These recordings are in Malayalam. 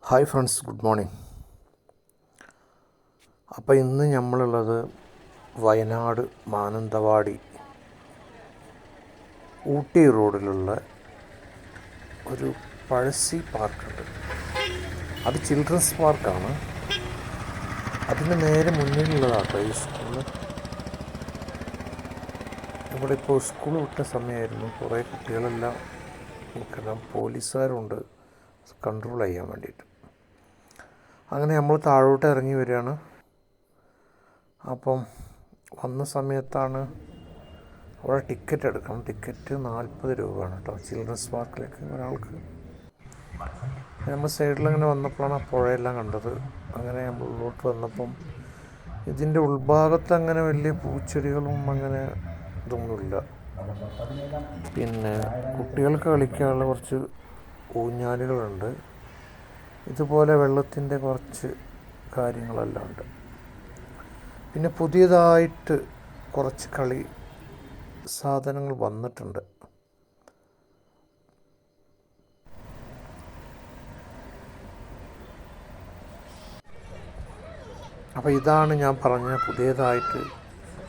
Hi friends, good morning. അപ്പോൾ ഇന്ന് നമ്മളുള്ളത് വയനാട് മാനന്തവാടി ഊട്ടി റോഡിലുള്ള ഒരു പഴശ്ശി പാർക്കുണ്ട്. അത് ചിൽഡ്രൻസ് പാർക്കാണ്. അതിന് നേരെ മുന്നിലുള്ളതാട്ടോ ഈ സ്കൂള്. ഇവിടെ ഇപ്പോൾ സ്കൂൾ വിട്ട സമയമായിരുന്നു. കുറേ കുട്ടികളെല്ലാം നമുക്കെല്ലാം പോലീസുകാരുണ്ട് കൺട്രോൾ ചെയ്യാൻ വേണ്ടിയിട്ട്. അങ്ങനെ നമ്മൾ താഴോട്ട് ഇറങ്ങി വരികയാണ്. അപ്പം വന്ന സമയത്താണ് അവിടെ ടിക്കറ്റ് എടുക്കണം. ടിക്കറ്റ് 40 രൂപയാണ് കേട്ടോ ചിൽഡ്രൻസ് പാർക്കിലേക്ക് ഒരാൾക്ക്. നമ്മൾ സൈഡിലങ്ങനെ വന്നപ്പോഴാണ് ആ പുഴയെല്ലാം കണ്ടത്. അങ്ങനെ നമ്മൾ ഉള്ളോട്ട് വന്നപ്പം ഇതിൻ്റെ ഉൾഭാഗത്ത് അങ്ങനെ വലിയ പൂച്ചെടികളും അങ്ങനെ ഇതൊന്നുമില്ല. പിന്നെ കുട്ടികൾക്ക് കളിക്കാനുള്ള കുറച്ച് ഊഞ്ഞാലുകളുണ്ട്. ഇതുപോലെ വെള്ളത്തിൻ്റെ കുറച്ച് കാര്യങ്ങളെല്ലാം ഉണ്ട്. പിന്നെ പുതിയതായിട്ട് കുറച്ച് കളി സാധനങ്ങൾ വന്നിട്ടുണ്ട്. അപ്പോൾ ഇതാണ് ഞാൻ പറഞ്ഞ പുതിയതായിട്ട്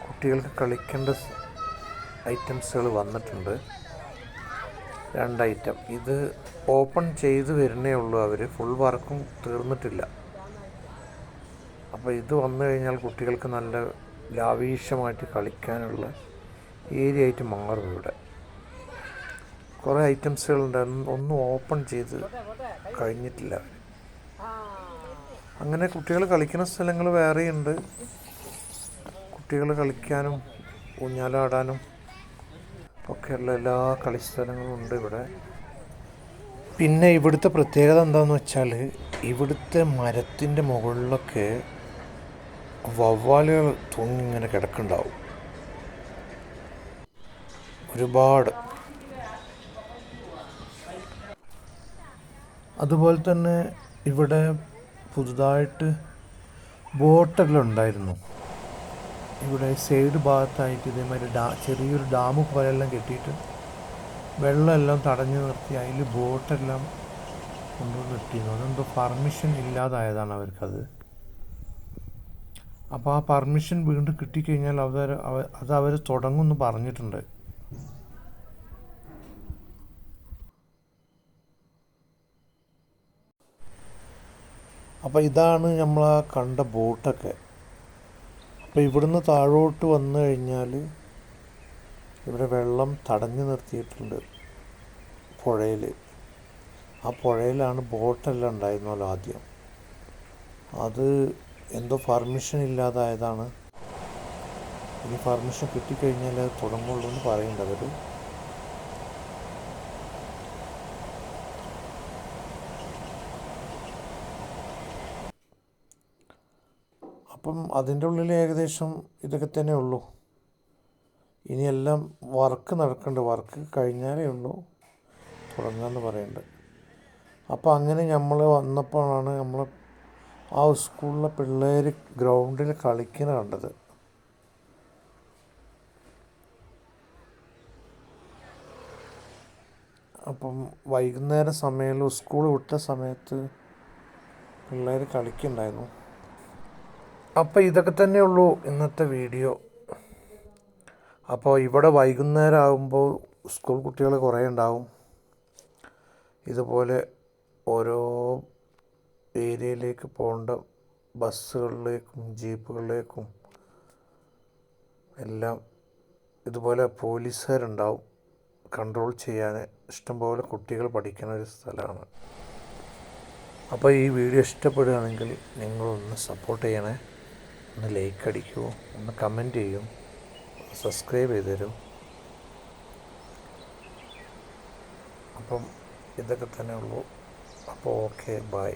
കുട്ടികൾക്ക് കളിക്കേണ്ട ഐറ്റംസുകൾ വന്നിട്ടുണ്ട്. 2 ഐറ്റം. ഇത് ഓപ്പൺ ചെയ്ത് വരുന്നേ ഉള്ളൂ. അവർ ഫുൾ വർക്കും തീർന്നിട്ടില്ല. അപ്പോൾ ഇത് വന്നു കഴിഞ്ഞാൽ കുട്ടികൾക്ക് നല്ല ലാവീഷ്യമായിട്ട് കളിക്കാനുള്ള ഏരിയ ആയിട്ട് മാറും. ഇവിടെ കുറേ ഐറ്റംസുകളുണ്ട്. ഒന്നും ഓപ്പൺ ചെയ്ത് കഴിഞ്ഞിട്ടില്ല. അങ്ങനെ കുട്ടികൾ കളിക്കുന്ന സ്ഥലങ്ങൾ വേറെയുണ്ട്. കുട്ടികൾ കളിക്കാനും ഊഞ്ഞാലാടാനും ഒക്കെയുള്ള എല്ലാ കളിസ്ഥലങ്ങളും ഉണ്ട് ഇവിടെ. പിന്നെ ഇവിടുത്തെ പ്രത്യേകത എന്താണെന്ന് വെച്ചാൽ ഇവിടുത്തെ മരത്തിൻ്റെ മുകളിലൊക്കെ വവ്വാലുകൾ തൂങ്ങിങ്ങനെ കിടക്കുന്നുണ്ടാവും ഒരുപാട്. അതുപോലെ തന്നെ ഇവിടെ പുതുതായിട്ട് ബോട്ടെല്ലാം ഉണ്ടായിരുന്നു. ഇവിടെ സൈഡ് ഭാഗത്തായിട്ട് ഇതേമാതിരി ചെറിയൊരു ഡാം പോലെല്ലാം കെട്ടിയിട്ട് വെള്ളമെല്ലാം തടഞ്ഞു നിർത്തി അതിൽ ബോട്ടെല്ലാം കൊണ്ടുവന്ന് ഇട്ടിരുന്നു. അതെന്തോ പെർമിഷൻ ഇല്ലാതായതാണ് അവർക്കത്. അപ്പോൾ ആ പെർമിഷൻ വീണ്ടും കിട്ടിക്കഴിഞ്ഞാൽ അവർ തുടങ്ങുമെന്ന് പറഞ്ഞിട്ടുണ്ട്. അപ്പോൾ ഇതാണ് നമ്മൾ ആ കണ്ട ബോട്ടൊക്കെ. അപ്പോൾ ഇവിടുന്ന് താഴോട്ട് വന്നു കഴിഞ്ഞാൽ ഇവിടെ വെള്ളം തടഞ്ഞു നിർത്തിയിട്ടുണ്ട് പുഴയിൽ. ആ പുഴയിലാണ് ബോട്ടെല്ലാം ഉണ്ടായിരുന്നല്ലോ ആദ്യം. അത് എന്തോ പെർമിഷൻ ഇല്ലാതായതാണ്. ഇനി പെർമിഷൻ കിട്ടിക്കഴിഞ്ഞാൽ അത് തുടങ്ങുള്ളൂ എന്ന് പറയുന്നുണ്ട് അവർ. അപ്പം അതിൻ്റെ ഉള്ളിൽ ഏകദേശം ഇതൊക്കെ തന്നെ ഉള്ളൂ. ഇനിയെല്ലാം വർക്ക് നടക്കുന്നുണ്ട്. വർക്ക് കഴിഞ്ഞാലേ ഉള്ളൂ തുടങ്ങാമെന്ന് പറയുന്നുണ്ട്. അപ്പോൾ അങ്ങനെ നമ്മൾ വന്നപ്പോഴാണ് നമ്മൾ ആ സ്കൂളിലെ പിള്ളേർ ഗ്രൗണ്ടിൽ കളിക്കുന്ന കണ്ടത്. അപ്പം വൈകുന്നേരം സമയം സ്കൂൾ വിട്ട സമയത്ത് പിള്ളേർ കളിക്കുന്നുണ്ടായിരുന്നു. അപ്പോൾ ഇതൊക്കെ തന്നെ ഉള്ളൂ ഇന്നത്തെ വീഡിയോ. അപ്പോൾ ഇവിടെ വൈകുന്നേരം ആകുമ്പോൾ സ്കൂൾ കുട്ടികൾ കുറേ ഉണ്ടാവും. ഇതുപോലെ ഓരോ ഏരിയയിലേക്ക് പോകേണ്ട ബസ്സുകളിലേക്കും ജീപ്പുകളിലേക്കും എല്ലാം ഇതുപോലെ പോലീസുകാരുണ്ടാവും കൺട്രോൾ ചെയ്യാൻ. ഇഷ്ടംപോലെ കുട്ടികൾ പഠിക്കുന്ന ഒരു സ്ഥലമാണ്. അപ്പോൾ ഈ വീഡിയോ ഇഷ്ടപ്പെടുകയാണെങ്കിൽ നിങ്ങളൊന്ന് സപ്പോർട്ട് ചെയ്യണേ. ഒന്ന് ലൈക്ക് അടിക്കുമോ, ഒന്ന് കമൻറ്റ് ചെയ്യും, സബ്സ്ക്രൈബ് ചെയ്ത് തരും. അപ്പം ഇതൊക്കെ തന്നെ ഉള്ളൂ. അപ്പോൾ ഓക്കെ, ബൈ.